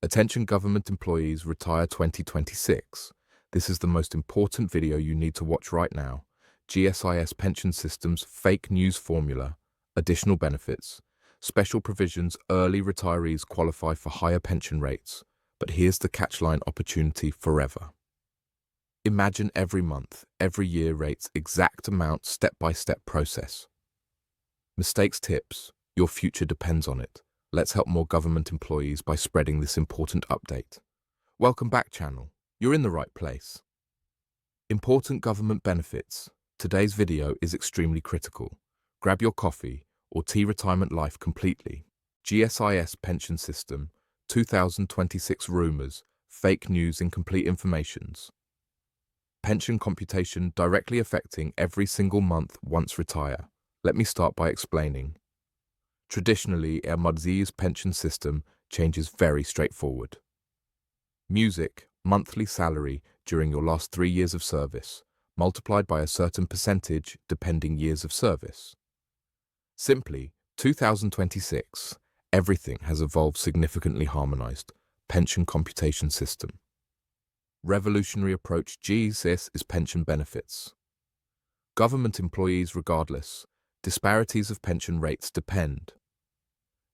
Attention government employees, retire 2026. This is the most important video you need to watch right now. GSIS Pension System's fake news formula, additional benefits, special provisions, early retirees qualify for higher pension rates. But here's the catchline: opportunity forever. Imagine every month, every year rates, exact amount, step-by-step process. Mistakes, tips, your future depends on it. Let's help more government employees by spreading this important update. Welcome back, channel. You're in the right place. Important government benefits. Today's video is extremely critical. Grab your coffee or tea. Retirement life completely. GSIS Pension System 2026 rumors, fake news, incomplete informations. Pension computation directly affecting every single month once retire. Let me start by explaining. Traditionally, GSIS pension system changes very straightforward. Music, monthly salary during your last 3 years of service, multiplied by a certain percentage depending years of service. Simply, 2026, everything has evolved significantly harmonized. Pension computation system. Revolutionary approach. GSIS pension benefits. Government employees regardless. Disparities of pension rates depend.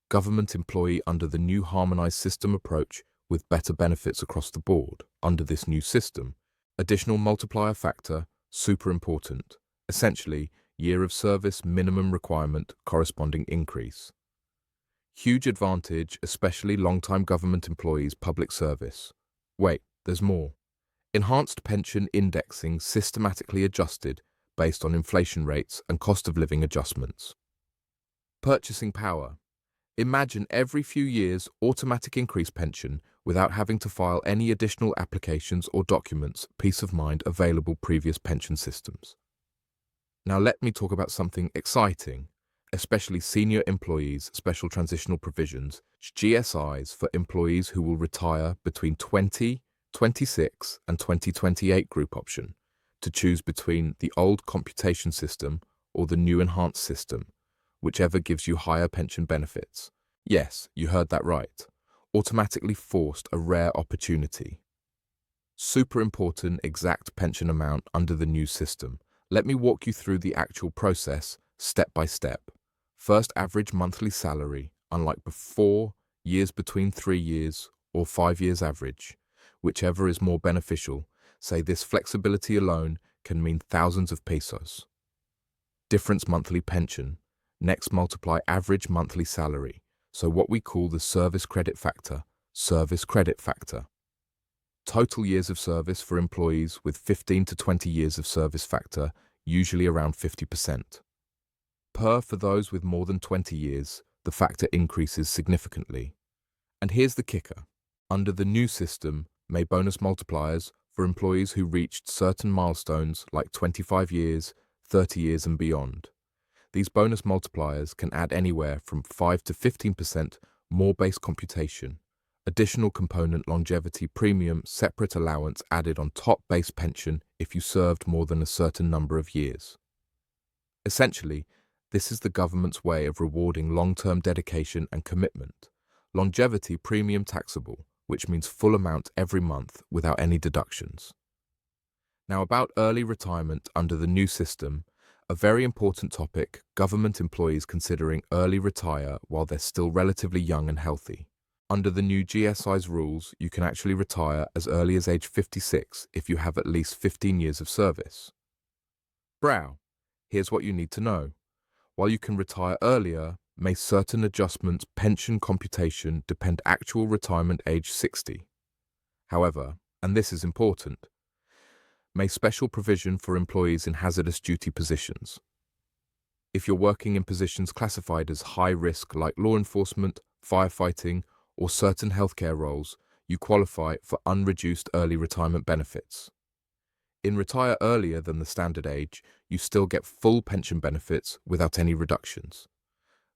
Government employee under the new harmonized system approach with better benefits across the board. Under this new system, additional multiplier factor, super important. Essentially, year of service minimum requirement, corresponding increase. Huge advantage, especially long-time government employees, public service. Wait, there's more. Enhanced pension indexing, systematically adjusted based on inflation rates and cost of living adjustments. Purchasing power. Imagine every few years automatic increase pension without having to file any additional applications or documents. Peace of mind available previous pension systems. Now let me talk about something exciting, especially senior employees, special transitional provisions, GSIs for employees who will retire between 2026 and 2028 group option, to choose between the old computation system or the new enhanced system, whichever gives you higher pension benefits. Yes, you heard that right. Automatically forced, a rare opportunity. Super important exact pension amount under the new system. Let me walk you through the actual process, step by step. First, average monthly salary, unlike before, years between 3 years or 5 years average, whichever is more beneficial. Say this flexibility alone can mean thousands of pesos. Difference monthly pension. Next, multiply average monthly salary. So what we call the service credit factor. Service credit factor. Total years of service for employees with 15 to 20 years of service factor, usually around 50%. For those with more than 20 years, the factor increases significantly. And here's the kicker. Under the new system, may bonus multipliers for employees who reached certain milestones like 25 years, 30 years and beyond. These bonus multipliers can add anywhere from 5 to 15% more base computation, additional component longevity premium, separate allowance added on top base pension if you served more than a certain number of years. Essentially, this is the government's way of rewarding long-term dedication and commitment. Longevity premium taxable, which means full amount every month without any deductions. Now about early retirement under the new system, a very important topic, government employees considering early retire while they're still relatively young and healthy. Under the new GSI's rules, you can actually retire as early as age 56 if you have at least 15 years of service. Here's what you need to know. While you can retire earlier, may certain adjustments pension computation depend actual retirement age 60. However, and this is important, may special provision for employees in hazardous duty positions. If you're working in positions classified as high risk like law enforcement, firefighting, or certain healthcare roles, you qualify for unreduced early retirement benefits. In retire earlier than the standard age, you still get full pension benefits without any reductions.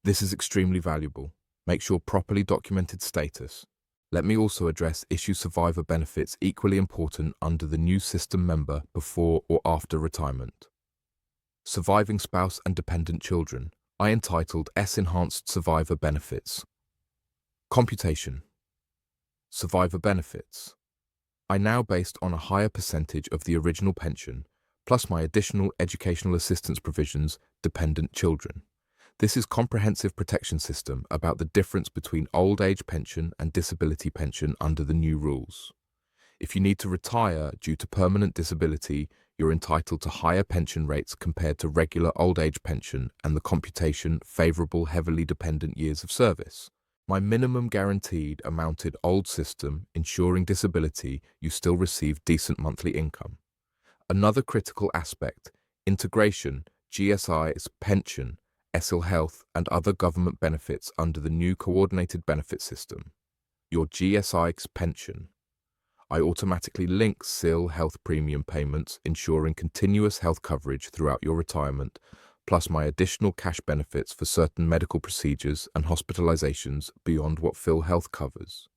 This is extremely valuable. Make sure properly documented status. Let me also address issue survivor benefits, equally important under the new system member before or after retirement. Surviving spouse and dependent children, I entitled S Enhanced Survivor Benefits. Computation. Survivor benefits. I now based on a higher percentage of the original pension, plus my additional educational assistance provisions, dependent children. This is comprehensive protection system about the difference between old age pension and disability pension under the new rules. If you need to retire due to permanent disability, you're entitled to higher pension rates compared to regular old age pension and the computation favorable heavily dependent years of service. My minimum guaranteed amounted old system ensuring disability, you still receive decent monthly income. Another critical aspect, integration, GSIS Pension, SL Health and other government benefits under the new coordinated benefit system. Your GSIS Pension. I automatically link SIL health premium payments, ensuring continuous health coverage throughout your retirement, plus my additional cash benefits for certain medical procedures and hospitalizations beyond what Phil Health covers.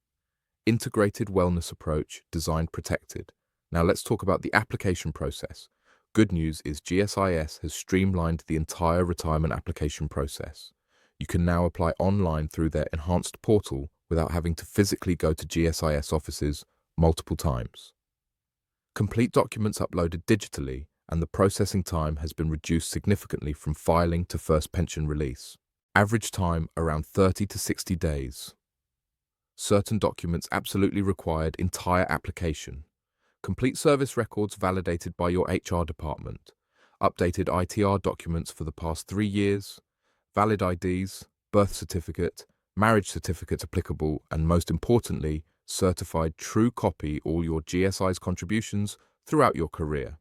Integrated wellness approach, designed protected. Now let's talk about the application process. Good news is GSIS has streamlined the entire retirement application process. You can now apply online through their enhanced portal without having to physically go to GSIS offices multiple times. Complete documents uploaded digitally, and the processing time has been reduced significantly from filing to first pension release. Average time around 30 to 60 days. Certain documents absolutely required entire application. Complete service records validated by your HR department. Updated ITR documents for the past 3 years. Valid IDs, birth certificate, marriage certificate applicable, and most importantly, certified true copy all your GSI's contributions throughout your career.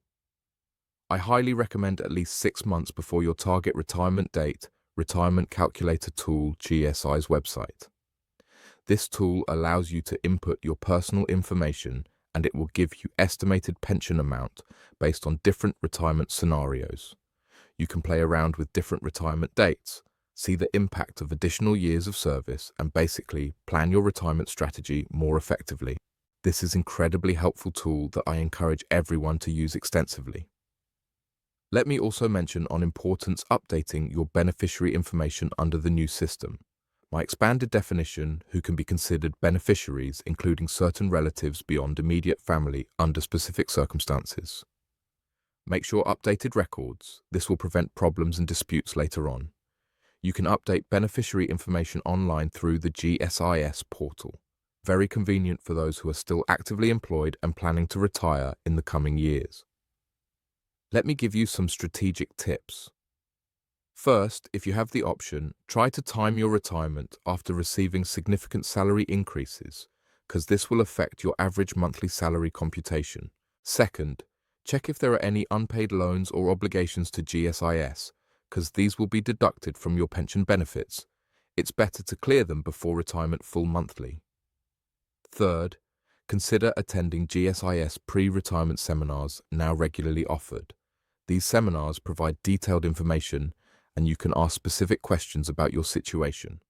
I highly recommend at least 6 months before your target retirement date, Retirement Calculator Tool GSI's website. This tool allows you to input your personal information and it will give you estimated pension amount based on different retirement scenarios. You can play around with different retirement dates, see the impact of additional years of service, and basically plan your retirement strategy more effectively. This is an incredibly helpful tool that I encourage everyone to use extensively. Let me also mention on importance updating your beneficiary information under the new system. My expanded definition, who can be considered beneficiaries, including certain relatives beyond immediate family under specific circumstances. Make sure updated records. This will prevent problems and disputes later on. You can update beneficiary information online through the GSIS portal. Very convenient for those who are still actively employed and planning to retire in the coming years. Let me give you some strategic tips. First, if you have the option, try to time your retirement after receiving significant salary increases, because this will affect your average monthly salary computation. Second, check if there are any unpaid loans or obligations to GSIS, because these will be deducted from your pension benefits. It's better to clear them before retirement full monthly. Third, consider attending GSIS pre-retirement seminars now regularly offered. These seminars provide detailed information and you can ask specific questions about your situation.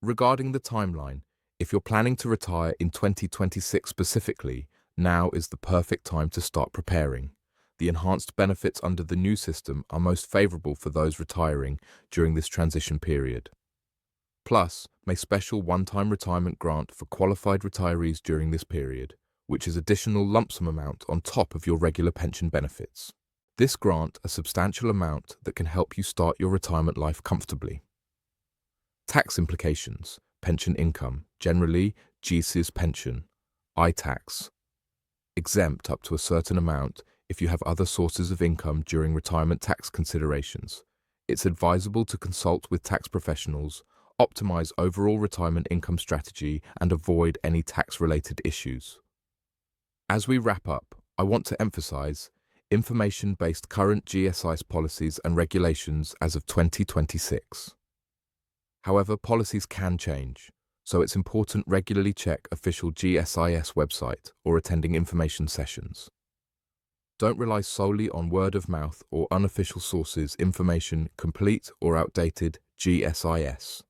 Regarding the timeline, if you're planning to retire in 2026 specifically, now is the perfect time to start preparing. The enhanced benefits under the new system are most favorable for those retiring during this transition period. Plus, may special one-time retirement grant for qualified retirees during this period, which is additional lump sum amount on top of your regular pension benefits. This grant a substantial amount that can help you start your retirement life comfortably. Tax implications, pension income, generally GSIS pension, I-tax. Exempt up to a certain amount if you have other sources of income during retirement tax considerations. It's advisable to consult with tax professionals, optimize overall retirement income strategy, and avoid any tax-related issues. As we wrap up, I want to emphasize information-based current GSIS policies and regulations as of 2026. However, policies can change, so it's important regularly check official GSIS website or attending information sessions. Don't rely solely on word of mouth or unofficial sources information complete or outdated GSIS.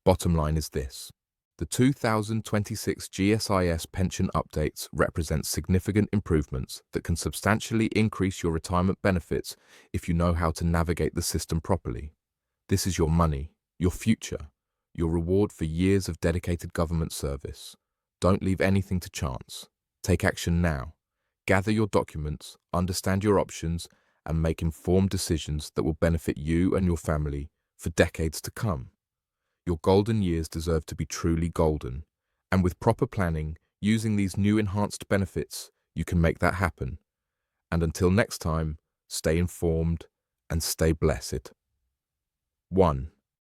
Bottom line is this. The 2026 GSIS pension updates represent significant improvements that can substantially increase your retirement benefits if you know how to navigate the system properly. This is your money, your future, your reward for years of dedicated government service. Don't leave anything to chance. Take action now. Gather your documents, understand your options, and make informed decisions that will benefit you and your family for decades to come. Your golden years deserve to be truly golden, and with proper planning, using these new enhanced benefits, you can make that happen. And until next time, stay informed and stay blessed. 1.